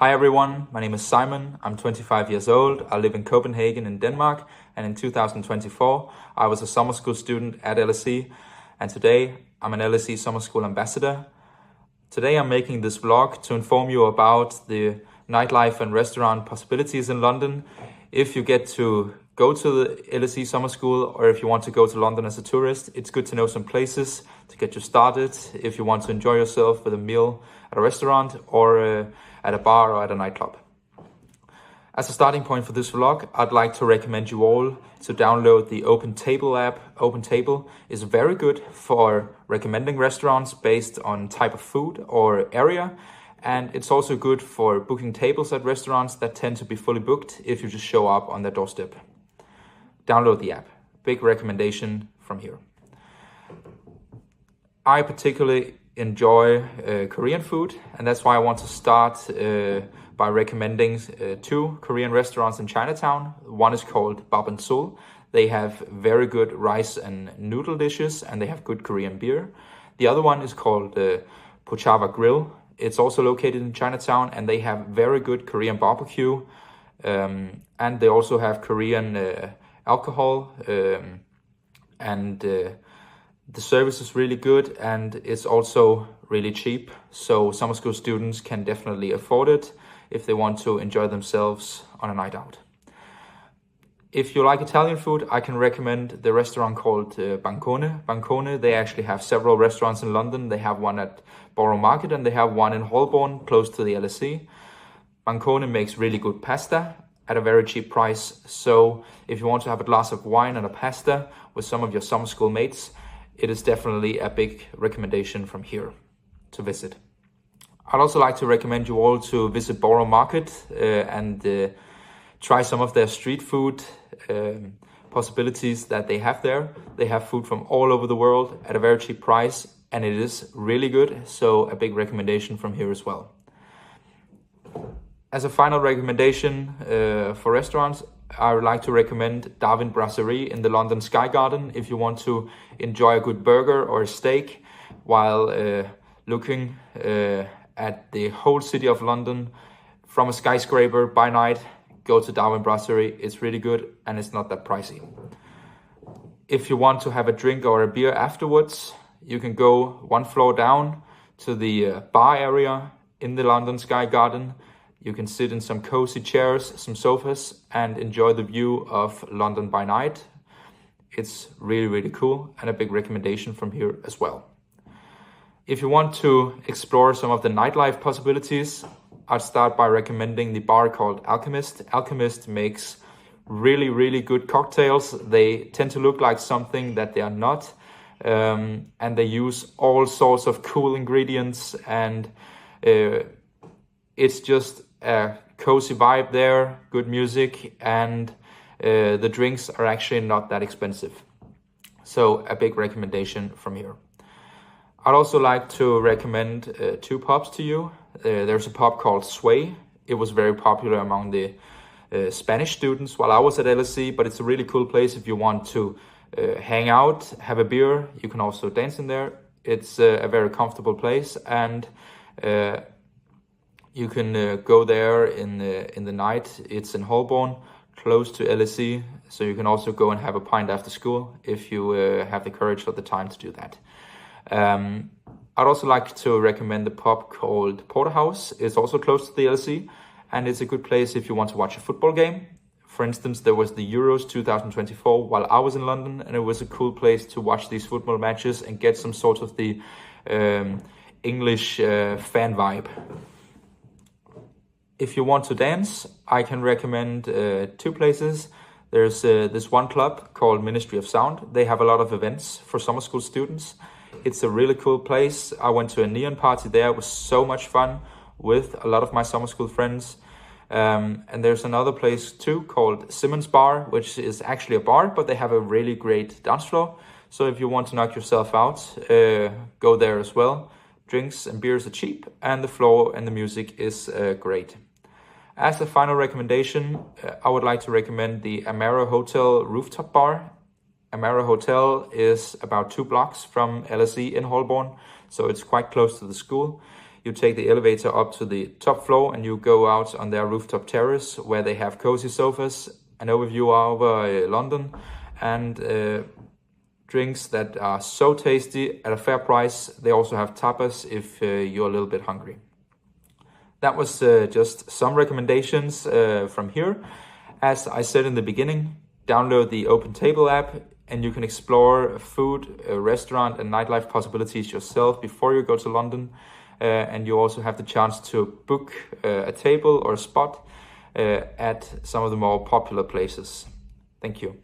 Hi everyone, my name is Simon. I'm 25 years old. I live in Copenhagen in Denmark, and in 2024 I was a summer school student at LSE, and today I'm an LSE summer school ambassador. Today I'm making this vlog to inform you about the nightlife and restaurant possibilities in London. If you get to go to the LSE summer school, or if you want to go to London as a tourist, it's good to know some places to get you started if you want to enjoy yourself with a meal at a restaurant or at a bar or at a nightclub. As a starting point for this vlog, I'd like to recommend you all to download the Open Table app. Open Table is very good for recommending restaurants based on type of food or area. And it's also good for booking tables at restaurants that tend to be fully booked if you just show up on their doorstep. Download the app. Big recommendation from here. I particularly enjoy Korean food, and that's why I want to start by recommending two Korean restaurants in Chinatown. One is called Bab and Seoul. They have very good rice and noodle dishes, and they have good Korean beer. The other one is called Pochava Grill. It's also located in Chinatown, and they have very good Korean barbecue, and they also have Korean alcohol, and the service is really good, and it's also really cheap. So summer school students can definitely afford it if they want to enjoy themselves on a night out. If you like Italian food, I can recommend the restaurant called Bancone. Bancone, they actually have several restaurants in London. They have one at Borough Market and they have one in Holborn, close to the LSE. Bancone makes really good pasta at a very cheap price. So if you want to have a glass of wine and a pasta with some of your summer school mates, it is definitely a big recommendation from here to visit. I'd also like to recommend you all to visit Borough Market and try some of their street food possibilities that they have there. They have food from all over the world at a very cheap price, and it is really good. So a big recommendation from here as well. As a final recommendation for restaurants, I would like to recommend Darwin Brasserie in the London Sky Garden if you want to enjoy a good burger or a steak while looking at the whole city of London from a skyscraper by night. Go to Darwin Brasserie. It's really good and it's not that pricey. If you want to have a drink or a beer afterwards, you can go one floor down to the bar area in the London Sky Garden. You can sit in some cozy chairs, some sofas, and enjoy the view of London by night. It's really, really cool, and a big recommendation from here as well. If you want to explore some of the nightlife possibilities, I'd start by recommending the bar called Alchemist. Alchemist makes really, really good cocktails. They tend to look like something that they are not, and they use all sorts of cool ingredients, and it's just a cozy vibe there, good music, and the drinks are actually not that expensive. So a big recommendation from here. I'd also like to recommend two pubs to you. There's a pub called Sway. It was very popular among the Spanish students while I was at LSE, but it's a really cool place if you want to hang out, have a beer. You can also dance in there. It's a very comfortable place, and you can go there in the night. It's in Holborn, close to LSE, so you can also go and have a pint after school if you have the courage or the time to do that. I'd also like to recommend the pub called Porterhouse. It's also close to the LSE, and it's a good place if you want to watch a football game. For instance, there was the Euros 2024 while I was in London, and it was a cool place to watch these football matches and get some sort of the English fan vibe. If you want to dance, I can recommend two places. There's this one club called Ministry of Sound. They have a lot of events for summer school students. It's a really cool place. I went to a neon party there. It was so much fun with a lot of my summer school friends. And there's another place too called Simmons Bar, which is actually a bar, but they have a really great dance floor. So if you want to knock yourself out, go there as well. Drinks and beers are cheap, and the floor and the music is great. As a final recommendation, I would like to recommend the Amaro Hotel Rooftop Bar. Amaro Hotel is about 2 blocks from LSE in Holborn, so it's quite close to the school. You take the elevator up to the top floor and you go out on their rooftop terrace where they have cozy sofas, an overview over London, and drinks that are so tasty at a fair price. They also have tapas if you're a little bit hungry. That was just some recommendations from here. As I said in the beginning, download the Open Table app and you can explore food, restaurant and nightlife possibilities yourself before you go to London. And you also have the chance to book a table or a spot at some of the more popular places. Thank you.